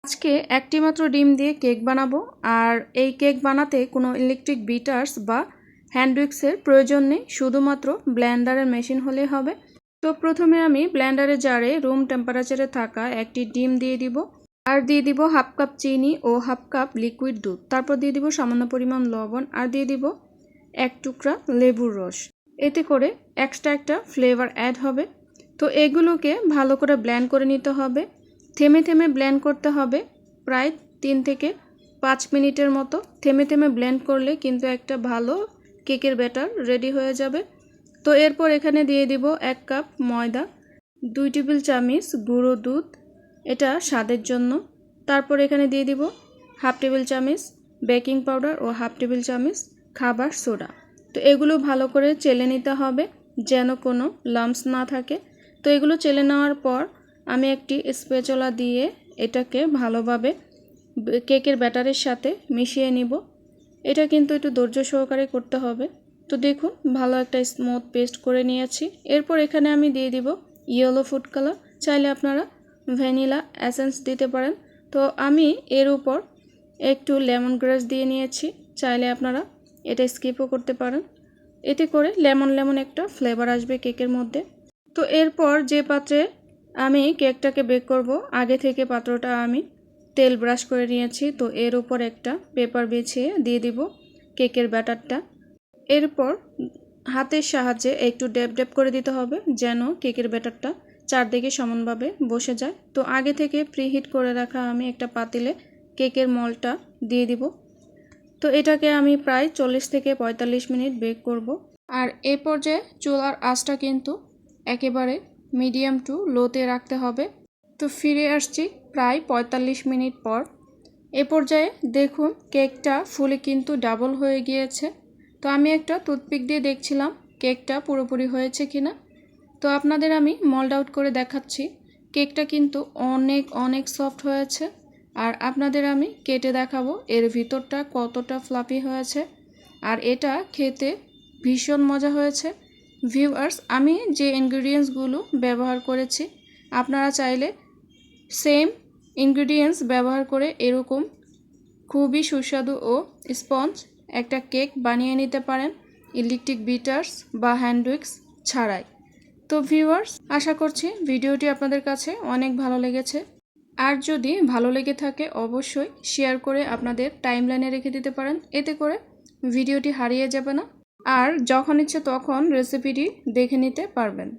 আজকে একটি মাত্র ডিম দিয়ে কেক বানাবো। আর এই কেক বানাতে কোনো ইলেকট্রিক বিটার্স বা হ্যান্ড উইক্সের প্রয়োজন নেই, শুধুমাত্র ব্লেন্ডারের মেশিন হলেই হবে। তো প্রথমে আমি ব্লেন্ডারের জারে রুম টেম্পারেচারে থাকা একটি ডিম দিয়ে দিব, আর দিয়ে দিব হাফ কাপ চিনি ও হাফ কাপ লিকুইড দুধ। তারপর দিয়ে দিব সামান্য পরিমাণ লবণ, আর দিয়ে দিব এক টুকরা লেবুর রস। এতে করে এক্সট্রা একটা ফ্লেভার অ্যাড হবে। তো এগুলোকে ভালো করে ব্লেন্ড করে নিতে হবে। থেমে থেমে ব্লেন্ড করতে হবে, প্রায় 3 থেকে 5 মিনিটের মতো থেমে থেমে ব্লেন্ড করলে কিন্তু একটা ভালো কেকের ব্যাটার রেডি হয়ে যাবে। তো এরপর এখানে দিয়ে দিব 1 কাপ ময়দা, 2 টেবিল চামচ গুঁড়ো দুধ, এটা স্বাদের জন্য। তারপর এখানে দিয়ে দিব হাফ টেবিল চামচ বেকিং পাউডার ও হাফ টেবিল চামচ খাবার সোডা। তো এগুলো ভালো করে চেলে নিতে হবে যেন কোনো লাম্পস না থাকে। তো এগুলো চেলে নেওয়ার পর আমি একটি স্প্যাচুলা দিয়ে এটাকে ভালোভাবে কেকের ব্যাটারের সাথে মিশিয়ে নিব। এটা কিন্তু একটু ধৈর্য সহকারে করতে হবে। তো দেখুন ভালো একটা স্মুথ পেস্ট করে নিয়েছি। এরপর এখানে আমি দিয়ে দিব ইয়েলো ফুড কালার, চাইলে আপনারা ভ্যানিলা এসেন্স দিতে পারেন। তো আমি এর উপর একটু লেমন গ্রাস দিয়ে নিয়েছি, চাইলে আপনারা এটা স্কিপও করতে পারেন। এতে করে লেমন লেমন একটা ফ্লেভার আসবে কেকের মধ্যে। তো এরপর যে পাত্রে আমি কেকটাকে বেক করব, আগে থেকে পাত্রটা আমি তেল ব্রাশ করে নিয়েছি। তো এর উপর একটা পেপার বিছিয়ে দিয়ে দিব কেকের ব্যাটারটা। এরপর হাতের সাহায্যে একটু ড্যাব ড্যাব করে দিতে হবে যেন কেকের ব্যাটারটা চারদিকে সমানভাবে বসে যায়। তো আগে থেকে প্রিহিট করে রাখা আমি একটা পাতিলে কেকের মলটা দিয়ে দিব। তো এটাকে আমি প্রায় 40 থেকে 45 মিনিট বেক করব। আর এই পর্যায়ে চুলার আঁচটা কিন্তু একেবারে মিডিয়াম টু লোতে রাখতে হবে। তো ফিরে আসছি প্রায় 45 মিনিট পর। এ পর্যায়ে দেখুন কেকটা ফুলে কিন্তু ডাবল হয়ে গিয়েছে। তো আমি একটা টুথপিক দিয়ে দেখছিলাম কেকটা পুরোপুরি হয়েছে কিনা। তো আপনাদের আমি মোল্ড আউট করে দেখাচ্ছি। কেকটা কিন্তু অনেক অনেক সফট হয়েছে। আর আপনাদের আমি কেটে দেখাবো এর ভিতরটা কতটা ফ্লাফি হয়েছে। আর এটা খেতে ভীষণ মজা হয়েছে। ভিউয়ার্স, আমি যে ইনগ্রিডিয়েন্টসগুলো ব্যবহার করেছি, আপনারা চাইলে সেম ইনগ্রিডিয়েন্টস ব্যবহার করে এরকম খুবই সুস্বাদু ও স্পঞ্জ একটা কেক বানিয়ে নিতে পারেন ইলেকট্রিক বিটার্স বা হ্যান্ড উইক্স ছাড়াই। তো ভিউয়ার্স, আশা করছি ভিডিওটি আপনাদের কাছে অনেক ভালো লেগেছে। আর যদি ভালো লেগে থাকে অবশ্যই শেয়ার করে আপনাদের টাইমলাইনে রেখে দিতে পারেন, এতে করে ভিডিওটি হারিয়ে যাবে না। আর যখন ইচ্ছে তখন রেসিপিটি দেখে নিতে পারবেন।